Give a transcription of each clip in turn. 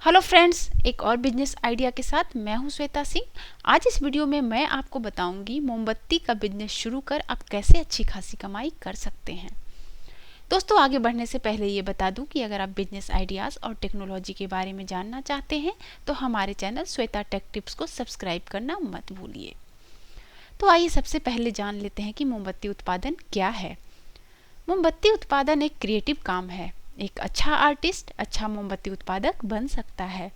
Hello friends, एक और business idea के साथ मैं हूं श्वेता सिंह। आज इस वीडियो में मैं आपको बताऊंगी मोमबत्ती का बिजनेस शुरू कर आप कैसे अच्छी खासी कमाई कर सकते हैं। दोस्तों, आगे बढ़ने से पहले ये बता दूं कि अगर आप बिजनेस आइडियाज़ और टेक्नोलॉजी के बारे में जानना चाहते हैं तो हमारे चैनल श्वेता टेक टिप्स को सब्सक्राइब करना मत भूलिए। तो आइए सबसे पहले जान लेते हैं कि मोमबत्ती उत्पादन क्या है। मोमबत्ती उत्पादन एक क्रिएटिव काम है। एक अच्छा आर्टिस्ट अच्छा मोमबत्ती उत्पादक बन सकता है।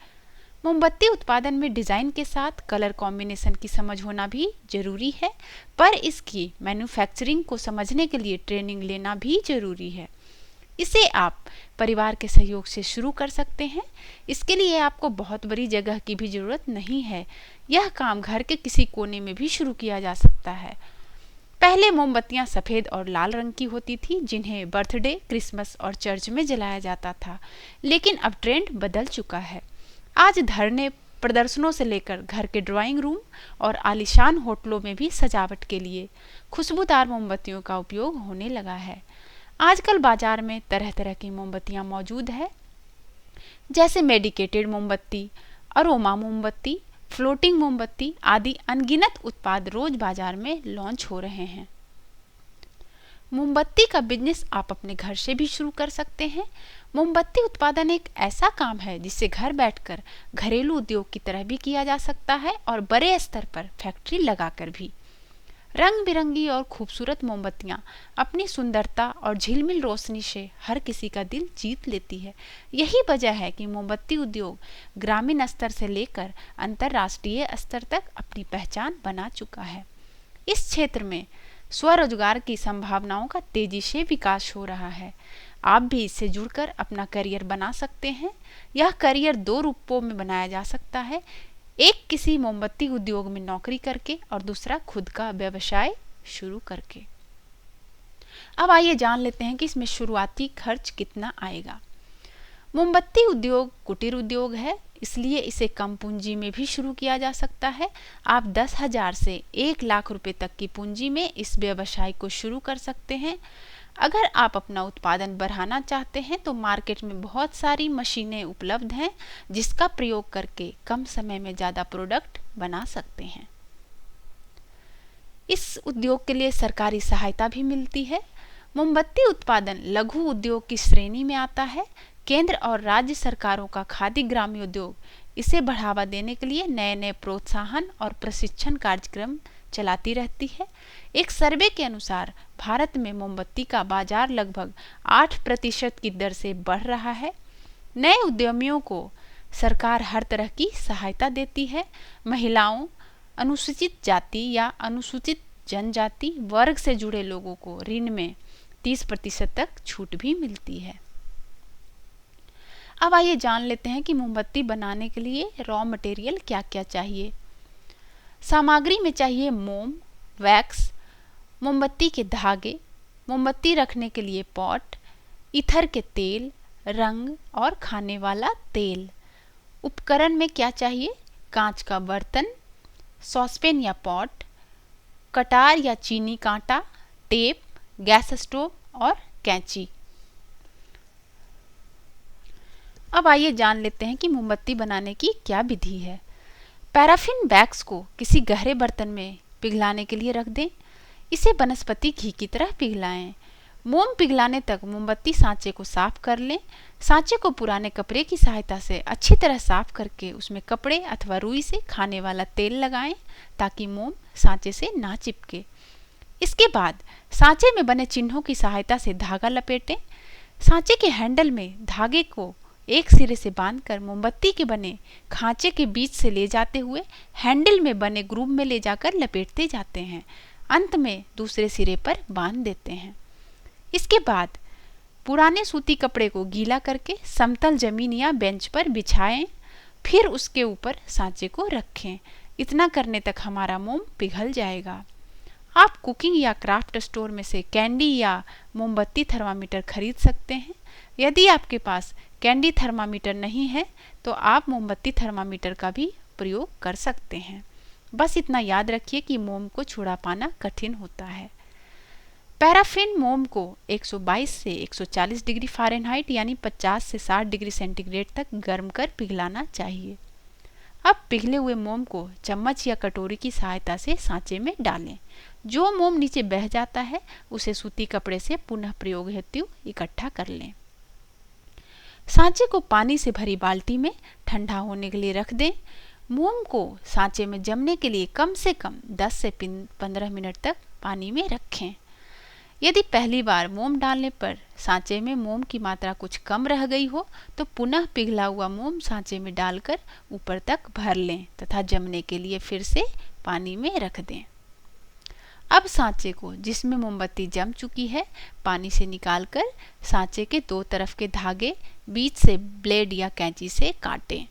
मोमबत्ती उत्पादन में डिज़ाइन के साथ कलर कॉम्बिनेशन की समझ होना भी जरूरी है, पर इसकी मैन्युफैक्चरिंग को समझने के लिए ट्रेनिंग लेना भी जरूरी है। इसे आप परिवार के सहयोग से शुरू कर सकते हैं। इसके लिए आपको बहुत बड़ी जगह की भी ज़रूरत नहीं है। यह काम घर के किसी कोने में भी शुरू किया जा सकता है। पहले मोमबत्तियां सफ़ेद और लाल रंग की होती थी, जिन्हें बर्थडे, क्रिसमस और चर्च में जलाया जाता था। लेकिन अब ट्रेंड बदल चुका है। आज धरने प्रदर्शनों से लेकर घर के ड्राइंग रूम और आलीशान होटलों में भी सजावट के लिए खुशबूदार मोमबत्तियों का उपयोग होने लगा है। आजकल बाजार में तरह तरह की मोमबत्तियां मौजूद है, जैसे मेडिकेटेड मोमबत्ती, अरोमा मोमबत्ती, फ्लोटिंग मोमबत्ती आदि अनगिनत उत्पाद रोज बाजार में लॉन्च हो रहे हैं। मोमबत्ती का बिजनेस आप अपने घर से भी शुरू कर सकते हैं। मोमबत्ती उत्पादन एक ऐसा काम है जिसे घर बैठकर घरेलू उद्योग की तरह भी किया जा सकता है और बड़े स्तर पर फैक्ट्री लगाकर भी। रंग बिरंगी और खूबसूरत मोमबत्तियां अपनी सुंदरता और झिलमिल रोशनी से हर किसी का दिल जीत लेती है। यही वजह है कि मोमबत्ती उद्योग ग्रामीण स्तर से लेकर अंतर्राष्ट्रीय स्तर तक अपनी पहचान बना चुका है। इस क्षेत्र में स्वरोजगार की संभावनाओं का तेजी से विकास हो रहा है। आप भी इससे जुड़कर अपना करियर बना सकते हैं। यह करियर दो रूपों में बनाया जा सकता है, एक किसी मोमबत्ती उद्योग में नौकरी करके और दूसरा खुद का व्यवसाय शुरू करके। अब आइए जान लेते हैं कि इसमें शुरुआती खर्च कितना आएगा। मोमबत्ती उद्योग कुटीर उद्योग है, इसलिए इसे कम पूंजी में भी शुरू किया जा सकता है। आप 10,000 से 1,00,000 रुपए तक की पूंजी में इस व्यवसाय को शुरू कर सकते हैं। अगर आप अपना उत्पादन बढ़ाना चाहते हैं तो मार्केट में बहुत सारी मशीनें उपलब्ध हैं, जिसका प्रयोग करके कम समय में ज़्यादा प्रोडक्ट बना सकते हैं। इस उद्योग के लिए सरकारी सहायता भी मिलती है। मोमबत्ती उत्पादन लघु उद्योग की श्रेणी में आता है। केंद्र और राज्य सरकारों का खादी ग्रामीण उद्योग इसे बढ़ावा देने के लिए नए नए प्रोत्साहन और प्रशिक्षण कार्यक्रम चलाती रहती है। एक सर्वे के अनुसार भारत में मोमबत्ती का बाजार लगभग 8% की दर से बढ़ रहा है। नए उद्यमियों को सरकार हर तरह की सहायता देती है। महिलाओं, अनुसूचित जाति या अनुसूचित जनजाति वर्ग से जुड़े लोगों को ऋण में 30% तक छूट भी मिलती है। अब आइए जान लेते हैं कि मोमबत्ती बनाने के लिए रॉ मटेरियल क्या क्या चाहिए। सामग्री में चाहिए मोम, वैक्स, मोमबत्ती के धागे, मोमबत्ती रखने के लिए पॉट, ईथर के तेल, रंग और खाने वाला तेल। उपकरण में क्या चाहिए? कांच का बर्तन, सॉसपेन या पॉट, कटार या चीनी कांटा, टेप, गैस स्टोव और कैंची। अब आइए जान लेते हैं कि मोमबत्ती बनाने की क्या विधि है। पैराफिन वैक्स को किसी गहरे बर्तन में पिघलाने के लिए रख दें। इसे वनस्पति घी की तरह पिघलाएं। मोम पिघलाने तक मोमबत्ती सांचे को साफ कर लें। सांचे को पुराने कपड़े की सहायता से अच्छी तरह साफ करके उसमें कपड़े अथवा रुई से खाने वाला तेल लगाएं, ताकि मोम सांचे से ना चिपके। इसके बाद सांचे में बने चिन्हों की सहायता से धागा लपेटें। सांचे के हैंडल में धागे को एक सिरे से बांधकर मोमबत्ती के बने खांचे के बीच से ले जाते हुए हैंडल में बने ग्रूव में ले जाकर लपेटते जाते हैं। अंत में दूसरे सिरे पर बांध देते हैं। इसके बाद पुराने सूती कपड़े को गीला करके समतल जमीन या बेंच पर बिछाएं, फिर उसके ऊपर सांचे को रखें। इतना करने तक हमारा मोम पिघल जाएगा। आप कुकिंग या क्राफ्ट स्टोर में से कैंडी या मोमबत्ती थर्मामीटर खरीद सकते हैं। यदि आपके पास कैंडी थर्मामीटर नहीं है तो आप मोमबत्ती थर्मामीटर का भी प्रयोग कर सकते हैं। बस इतना याद रखिए कि मोम को छुड़ा पाना कठिन होता है। पैराफिन मोम को 122 से 140 डिग्री फ़ारेनहाइट यानी 50 से 60 डिग्री सेंटीग्रेड तक गर्म कर पिघलाना चाहिए। अब पिघले हुए मोम को चम्मच या कटोरी की सहायता से सांचे में डालें। जो मोम नीचे बह जाता है उसे सूती कपड़े से पुनः प्रयोग हेतु इकट्ठा कर लें। सांचे को पानी से भरी बाल्टी में ठंडा होने के लिए रख दें। मोम को सांचे में जमने के लिए कम से कम 10 से 15 मिनट तक पानी में रखें। यदि पहली बार मोम डालने पर सांचे में मोम की मात्रा कुछ कम रह गई हो तो पुनः पिघला हुआ मोम सांचे में डालकर ऊपर तक भर लें तथा जमने के लिए फिर से पानी में रख दें। अब सांचे को जिसमें मोमबत्ती जम चुकी है पानी से निकालकर सांचे के दो तरफ के धागे बीच से ब्लेड या कैंची से काटें।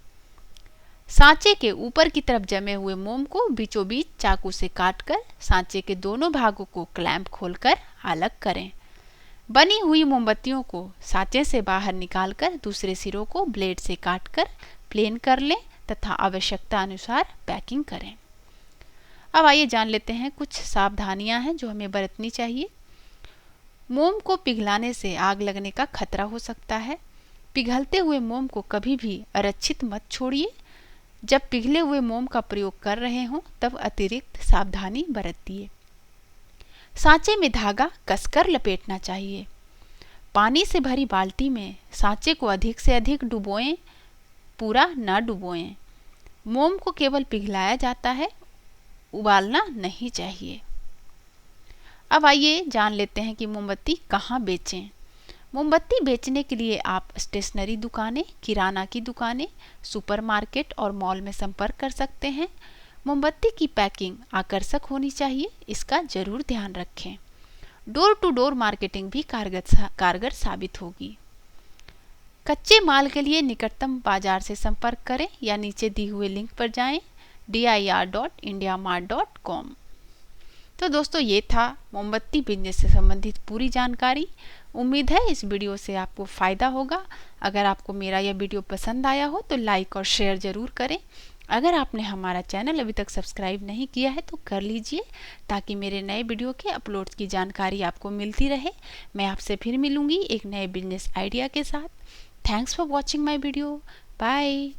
सांचे के ऊपर की तरफ जमे हुए मोम को बीचों बीच चाकू से काटकर सांचे के दोनों भागों को क्लैंप खोलकर अलग करें। बनी हुई मोमबत्तियों को सांचे से बाहर निकालकर दूसरे सिरों को ब्लेड से काटकर प्लेन कर लें तथा आवश्यकता अनुसार पैकिंग करें। अब आइए जान लेते हैं कुछ सावधानियां हैं जो हमें बरतनी चाहिए। मोम को पिघलाने से आग लगने का खतरा हो सकता है। पिघलते हुए मोम को कभी भी अरक्षित मत छोड़िए। जब पिघले हुए मोम का प्रयोग कर रहे हों तब अतिरिक्त सावधानी बरतिए। सांचे में धागा कसकर लपेटना चाहिए। पानी से भरी बाल्टी में सांचे को अधिक से अधिक डुबोएं, पूरा न डुबोएं। मोम को केवल पिघलाया जाता है, उबालना नहीं चाहिए। अब आइए जान लेते हैं कि मोमबत्ती कहाँ बेचें। मोमबत्ती बेचने के लिए आप स्टेशनरी दुकानें, किराना की दुकानें, सुपरमार्केट और मॉल में संपर्क कर सकते हैं। मोमबत्ती की पैकिंग आकर्षक होनी चाहिए, इसका जरूर ध्यान रखें। डोर टू डोर मार्केटिंग भी कारगर साबित होगी। कच्चे माल के लिए निकटतम बाजार से संपर्क करें या नीचे दी हुए लिंक पर जाएं dir.indiamart.com। तो दोस्तों ये था मोमबत्ती बिजनेस से संबंधित पूरी जानकारी। उम्मीद है इस वीडियो से आपको फ़ायदा होगा। अगर आपको मेरा यह वीडियो पसंद आया हो तो लाइक और शेयर ज़रूर करें। अगर आपने हमारा चैनल अभी तक सब्सक्राइब नहीं किया है तो कर लीजिए ताकि मेरे नए वीडियो के अपलोड की जानकारी आपको मिलती रहे। मैं आपसे फिर मिलूँगी एक नए बिजनेस आइडिया के साथ। Thanks for watching my video. Bye.